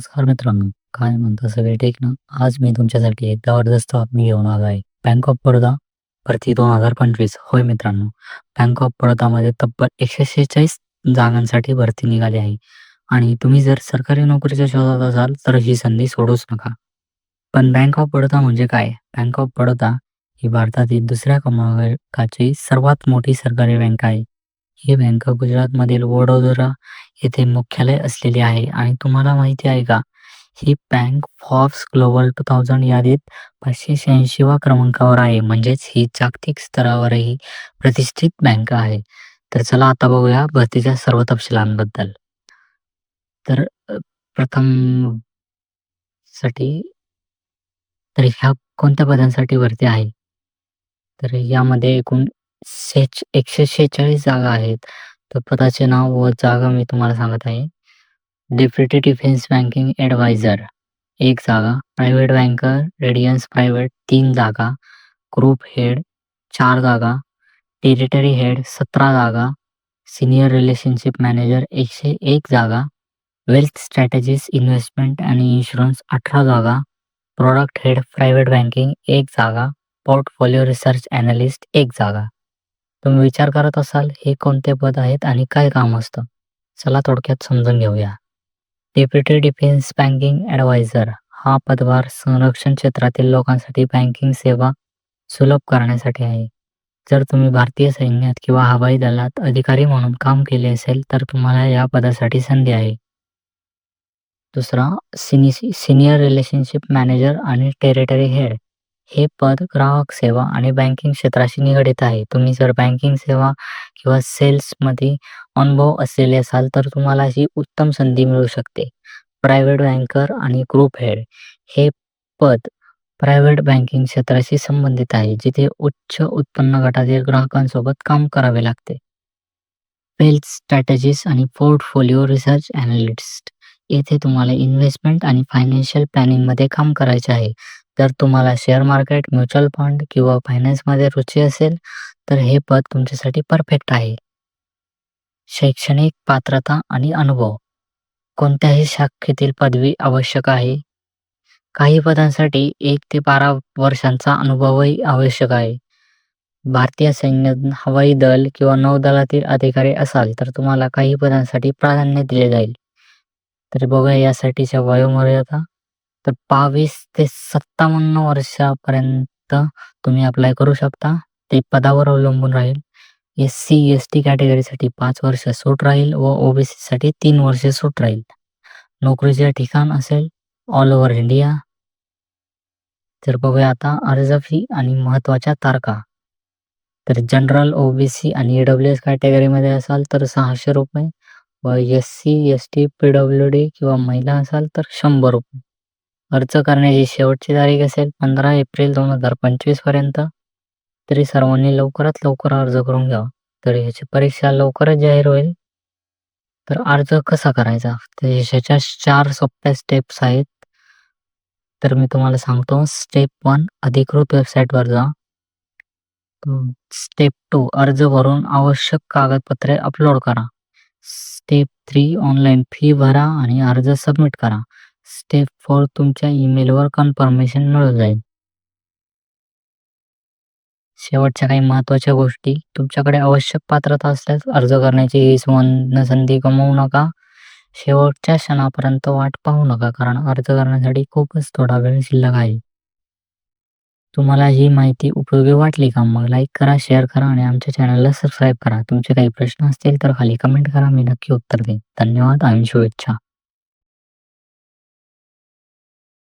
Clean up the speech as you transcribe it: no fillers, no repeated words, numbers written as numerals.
नमस्कार मित्रांनो, काय म्हणता सगळे ठीक ना? आज मी तुमच्यासाठी एक जबरदस्त बातमी घेऊन आलो आहे. बँक ऑफ बडोदा भरती 2025. होय मित्रांनो, बँक ऑफ बडोदामध्ये तब्बल 146 जागांसाठी भरती निघाली आहे आणि तुम्ही जर सरकारी नोकरीच्या शोधात असाल तर ही संधी सोडूच नका. पण बँक ऑफ बडोदा म्हणजे काय? बँक ऑफ बडोदा ही भारतातील दुसऱ्या क्रमांकाची सर्वात मोठी सरकारी बँक आहे. ही बँक गुजरातमधील वडोदरा येथे मुख्यालय असलेली आहे आणि तुम्हाला माहिती आहे का? ही बँक फॉर्ब्स ग्लोबल 2000 यादीत 586व्या क्रमांकावर आहे. म्हणजेच ही जागतिक स्तरावरही प्रतिष्ठित बँक आहे. तर चला आता बघूया भरतीच्या सर्व तपशिलांबद्दल. तर प्रथम साठी तर ह्या कोणत्या पदांसाठी भरती आहे? तर यामध्ये एकूण 146 जागा आहेत. तर पदाचे नाव व जागा मी तुम्हाला सांगत आहे. डेप्युटी डिफेन्स बँकिंग ॲडवायझर 1 जागा, प्रायव्हेट बँकर रेडियन्स प्रायव्हेट 3 जागा, ग्रुप हेड 4 जागा, टेरिटरी हेड 17 जागा, सीनियर रिलेशनशिप मॅनेजर 101 जागा, वेल्थ स्ट्रॅटेजीज इन्व्हेस्टमेंट आणि इन्शुरन्स 18 जागा, प्रॉडक्ट हेड प्रायव्हेट बँकिंग 1 जागा, पोर्टफोलिओ रिसर्च ॲनालिस्ट 1 जागा. तुम्ही विचार करत असाल हे कोणते पद आहेत आणि काय काम असतं? चला थोडक्यात समजून घेऊया. डेप्युटी डिफेन्स बँकिंग ॲडवायझर हा पदभार संरक्षण क्षेत्रातील लोकांसाठी बँकिंग सेवा सुलभ करण्यासाठी आहे. जर तुम्ही भारतीय सैन्यात किंवा हवाई दलात अधिकारी म्हणून काम केले असेल तर तुम्हाला या पदासाठी संधी आहे. दुसरा सिनियर रिलेशनशिप मॅनेजर आणि टेरिटरी हेड हे पद ग्राहक सेवा आणि बँकिंग क्षेत्राशी निगडीत आहे. तुम्ही जर बँकिंग सेवा किंवा सेल्समध्ये अनुभव असलेले असाल तर तुम्हाला ही उत्तम संधी मिळू शकते. प्रायव्हेट बँकर आणि ग्रुप हेड हे पद प्रायव्हेट बँकिंग क्षेत्राशी संबंधित आहे, जिथे उच्च उत्पन्न गटातील ग्राहकांसोबत काम करावे लागते. वेल्थ स्ट्रॅटेजिस्ट आणि पोर्टफोलिओ रिसर्च ॲनालिस्ट येथे तुम्हाला इन्व्हेस्टमेंट आणि फायनान्शियल प्लॅनिंगमध्ये काम करायचे आहे. जर तुम्हाला शेअर मार्केट, म्युच्युअल फंड किंवा फायनान्समध्ये रुची असेल तर हे पद तुमच्यासाठी परफेक्ट आहे. शैक्षणिक पात्रता आणि अनुभव कोणत्याही शाखेतील पदवी आवश्यक आहे. काही पदांसाठी 1 ते 12 वर्षांचा अनुभवही आवश्यक आहे. भारतीय सैन्य, हवाई दल किंवा नौदलातील अधिकारी असाल तर तुम्हाला काही पदांसाठी प्राधान्य दिले जाईल. तर बघूया यासाठीच्या वयोमर्यादा. तर 22 ते 57 वर्षापर्यंत तुम्ही अप्लाय करू शकता. ते पदावर अवलंबून राहील. SC, ST कॅटेगरीसाठी 5 वर्ष सूट राहील व OBC साठी 3 वर्षे सूट राहील. नोकरीचे ठिकाण असेल ऑल ओव्हर इंडिया. तर बघूया आता अर्ज फी आणि महत्त्वाच्या तारखा. तर जनरल, OBC आणि EWS कॅटेगरीमध्ये असाल तर ₹600 व SC, ST, PWD किंवा महिला असाल तर ₹100. अर्ज करण्याची शेवटची तारीख असेल 15 एप्रिल 2025 पर्यंत. तरी सर्वांनी लवकरात लवकर अर्ज करून घ्यावा. तर ह्याची परीक्षा लवकरच जाहीर होईल. तर अर्ज कसा करायचा? तर ह्याच्या 4 सोप्या स्टेप्स आहेत. तर मी तुम्हाला सांगतो. स्टेप 1 अधिकृत वेबसाईटवर जा. स्टेप 2 अर्ज भरून आवश्यक कागदपत्रे अपलोड करा. स्टेप 3 ऑनलाईन फी भरा आणि अर्ज सबमिट करा. स्टेप 4 तुमच्या ईमेलवर कन्फर्मेशन मिळून जाईल. शेवटच्या काही महत्त्वाच्या गोष्टी. तुमच्याकडे आवश्यक पात्रता असल्यास अर्ज करण्याची ही सुवर्ण संधी गमावू नका. शेवटच्या क्षणापर्यंत वाट पाहू नका, कारण अर्ज करण्यासाठी खूपच थोडा वेळ शिल्लक आहे. तुम्हाला ही माहिती उपयोगी वाटली का? मग लाईक करा, शेअर करा आणि आमच्या चॅनलला सबस्क्राईब करा. तुमचे काही प्रश्न असतील तर खाली कमेंट करा, मी नक्की उत्तर देईन. धन्यवाद आणि शुभेच्छा.